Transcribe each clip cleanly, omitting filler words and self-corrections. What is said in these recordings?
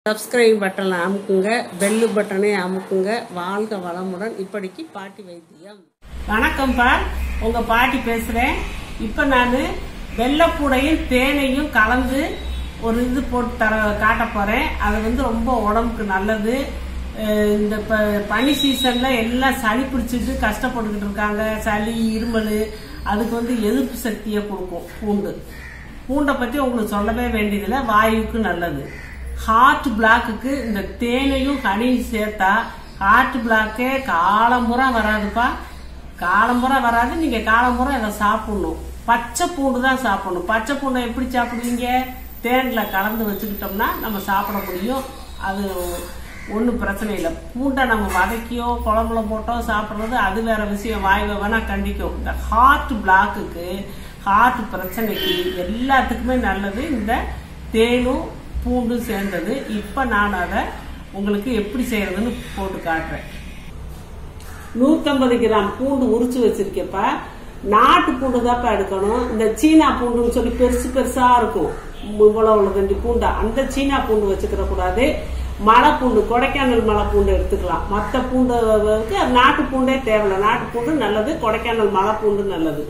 Subscribe பட்டனை அமுக்குங்க, bell பட்டனை அமுக்குங்க. வாழ்க வளமுடன். இப்படிக்கு பாட்டி வைத்தியம். வணக்கம்ப்பா, உங்க பாட்டி பேசுறேன். இப்ப நான் வெள்ளைப்பூடையும் தேனையும் கலந்து ஒரு இது போட்டு காட்ட போறேன். அது ரொம்ப உடம்புக்கு நல்லது. இந்த பனி சீசன்ல எல்லாம் சளி பிடிச்சிட்டு கஷ்டப்பட்டுக்கிட்டு இருக்காங்க. சளி, இருமல், அதுக்கு எதிர்ப்பு சக்தியை கொடுக்கும். பூண்டை பத்தி உங்களுக்கு சொல்லவே வேண்டியதில்லை. வாயுக்கு நல்லது. ஹார்ட் பிளாக்கு இந்த தேனையும் ஹனியும் சேர்த்தா ஹார்ட் பிளாக்கே காலம்புறா வராதுப்பா. காலம்புறா வராது. நீங்க காலம்புறா இதை சாப்பிடணும். பச்சை பூண்டு தான் சாப்பிடணும். பச்சை பூண்டை எப்படி சாப்பிடுவீங்க? தேன்ல கலந்து வச்சுக்கிட்டோம்னா நம்ம சாப்பிட முடியும். அது ஒன்றும் பிரச்சனை இல்லை. பூண்டை நம்ம வதக்கியோ குழம்புல போட்டோ சாப்பிட்றது அது வேற விஷயம். வாய்வை வேணா கண்டிக்கும். இந்த ஹார்ட் பிளாக்குக்கு, ஹார்ட் பிரச்சனைக்கு எல்லாத்துக்குமே நல்லது இந்த தேனும் பூண்டு சேர்ந்தது. இப்ப நான் அதை உங்களுக்கு எப்படி செய்யறதுன்னு போட்டு காட்டுறேன். 150 கிராம் பூண்டு உரிச்சு வச்சிருக்கேப்பா. நாட்டு பூண்டு தான்ப்பா எடுக்கணும். இந்த சீனா பூண்டுன்னு சொல்லி பெருசு பெருசா இருக்கும், இவ்வளவு தண்டி பூண்டா, அந்த சீனா பூண்டு வச்சுக்கிற கூடாது. மலை பூண்டு, கொடைக்கானல் மலை பூண்டு எடுத்துக்கலாம். மற்ற பூண்டுக்கு நாட்டு பூண்டே தேவையில்லை. நாட்டு பூண்டு நல்லது, கொடைக்கானல் மலை பூண்டு நல்லது.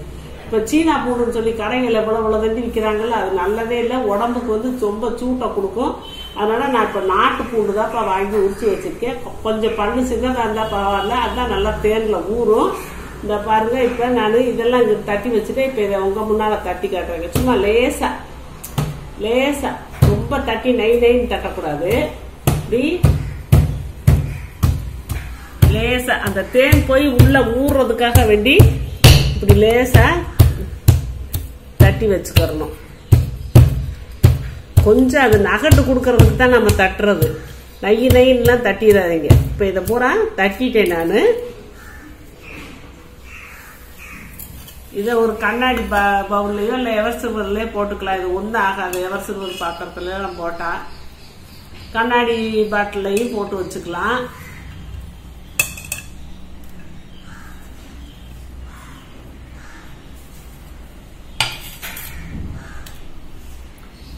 இப்ப சீனா பூண்டுன்னு சொல்லி கடைகள் எவ்வளவு தண்டி விற்கிறாங்கல்ல, அது நல்லதே இல்லை. உடம்புக்கு ரொம்ப சூட்டை கொடுக்கும். அதனால நான் இப்ப நாட்டு பூண்டு தான்ப்பா வாங்கி உரிச்சு வச்சிருக்கேன். கொஞ்சம் பல்லு சின்னதா இருந்தா பரவாயில்ல, அதான் நல்லா தேன்ல ஊறும். இந்த பாருங்க, இப்ப நான் இதெல்லாம் இங்க தட்டி வச்சுட்டேன். இப்ப இதை உங்க முன்னால தட்டி காட்டுறேங்க. சும்மா லேசா லேசா, ரொம்ப தட்டி நைன்னு தட்டக்கூடாது. இப்படி லேசா அந்த தேன் போய் உள்ள ஊறுறதுக்காக வேண்டி இப்படி லேசா தட்டி வச்சுக்கறணும். கொஞ்சம் அது நகட்டு கொடுக்கறதுக்கு தான் நம்ம தட்டுறது. நைன்னுலாம் தட்டிடாதீங்க. இப்ப இதை பூரா தட்டிட்டேன் நானு. இதை ஒரு கண்ணாடி பவுல்லையோ இல்லை எவர் சில்வர்லயோ போட்டுக்கலாம். இது ஒன்றும் ஆகாது. எவர் சில்வர் பாத்திரத்துல நம்ம போட்டா, கண்ணாடி பாட்டிலையும் போட்டு வச்சுக்கலாம்.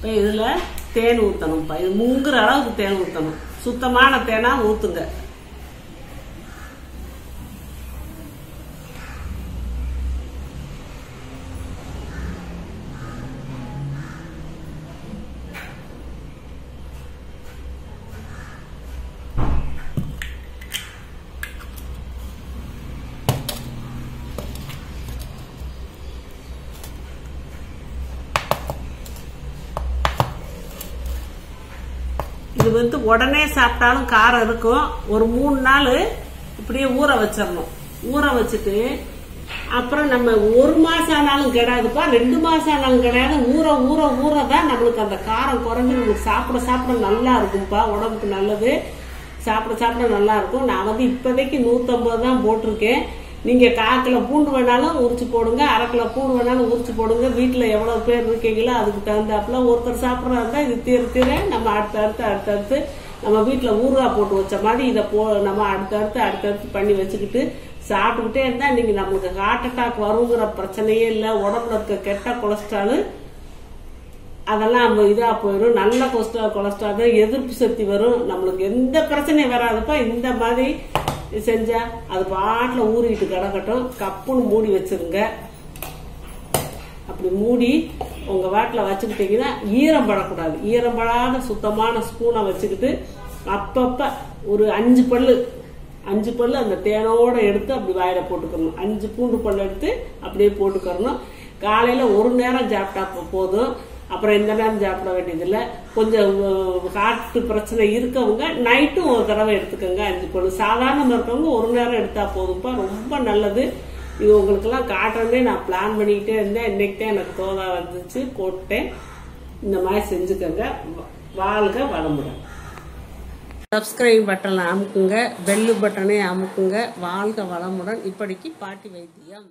இப்ப இதுல தேன் ஊத்தணும்ப்பா. இது முங்குற அளவுக்கு தேன் ஊத்தணும். சுத்தமான தேனா ஊத்துங்க. இது உடனே சாப்பிட்டாலும் காரம் இருக்கும். ஒரு 3 நாள் இப்படியே ஊற வச்சிடணும். ஊற வச்சுட்டு அப்புறம் நம்ம 1 மாசம் ஆனாலும் கிடையாதுப்பா, 2 மாசம் ஆனாலும் கிடையாது. ஊற ஊற ஊறதான் நம்மளுக்கு அந்த காரம் குறைஞ்சு நம்மளுக்கு சாப்பிட சாப்பிட நல்லா இருக்கும்ப்பா. உடம்புக்கு நல்லது. சாப்பிட சாப்பிட நல்லா இருக்கும். நான் இப்போதைக்கு 150 தான் போட்டிருக்கேன். நீங்க 1/4 கிலோ பூண்டு வேணாலும் உரிச்சு போடுங்க, 1/2 கிலோ பூண்டு வேணாலும் உரிச்சு போடுங்க. வீட்டுல எவ்வளவு பேர் இருக்கீங்களோ அதுக்கு தகுந்தாப்புல. ஒருத்தர் சாப்பிட்றதா இருந்தா இது தீர நம்ம அடுத்தடுத்து நம்ம வீட்டுல ஊறுகாய் போட்டு வச்ச மாதிரி இதை நம்ம அடுத்தடுத்து பண்ணி வச்சுக்கிட்டு சாப்பிட்டுக்கிட்டே இருந்தா நீங்க நம்மளுக்கு ஹார்ட் அட்டாக் வருங்கிற பிரச்சனையே இல்லை. உடம்புல இருக்க கெட்ட கொலஸ்ட்ரால் அதெல்லாம் இதா போயிடும். நல்ல கொலஸ்ட்ரால் தான், எதிர்ப்பு சக்தி வரும். நம்மளுக்கு எந்த பிரச்சனையும் வராதுப்பா. இந்த மாதிரி செஞ்சா அது பாட்டுல ஊறிட்டு கிடக்கட்டும். கப்புன்னு மூடி வச்சிருங்க. அப்படி மூடி உங்க வாட்டில வச்சுக்கிட்டீங்கன்னா ஈரம் படக்கூடாது. ஈரம் படாத சுத்தமான ஸ்பூனை வச்சுக்கிட்டு அப்பப்ப ஒரு 5 பல்லு அந்த தேனோட எடுத்து அப்படி வாயில போட்டுக்கணும். 5 பூண்டு பல்லு எடுத்து அப்படியே போட்டுக்கணும். காலையில ஒரு நேரம் சாப்பிட்டா போதும். அப்புறம் எந்த நேரம் சாப்பிட வேண்டியதில்லை. கொஞ்சம் ஹார்ட் பிரச்சனை இருக்கவங்க நைட்டும் ஒரு தடவை எடுத்துக்கோங்க. 5 பல்லு. சாதாரண இருக்கவங்க ஒரு நேரம் எடுத்தா போதும்ப்பா. ரொம்ப நல்லது. இது உங்களுக்கு எல்லாம் காட்டுறதே நான் பிளான் பண்ணிக்கிட்டே இருந்தேன். இன்னைக்கு தான் எனக்கு தோதா வந்துச்சு, போட்டேன். இந்த மாதிரி செஞ்சுக்கோங்க. வாழ்க வளமுடன். சப்ஸ்கிரைப் பட்டனை அமுக்குங்க, பெல் பட்டனை அமுக்குங்க. வாழ்க வளமுடன். இப்படிக்கு பாட்டி வைத்தியம்.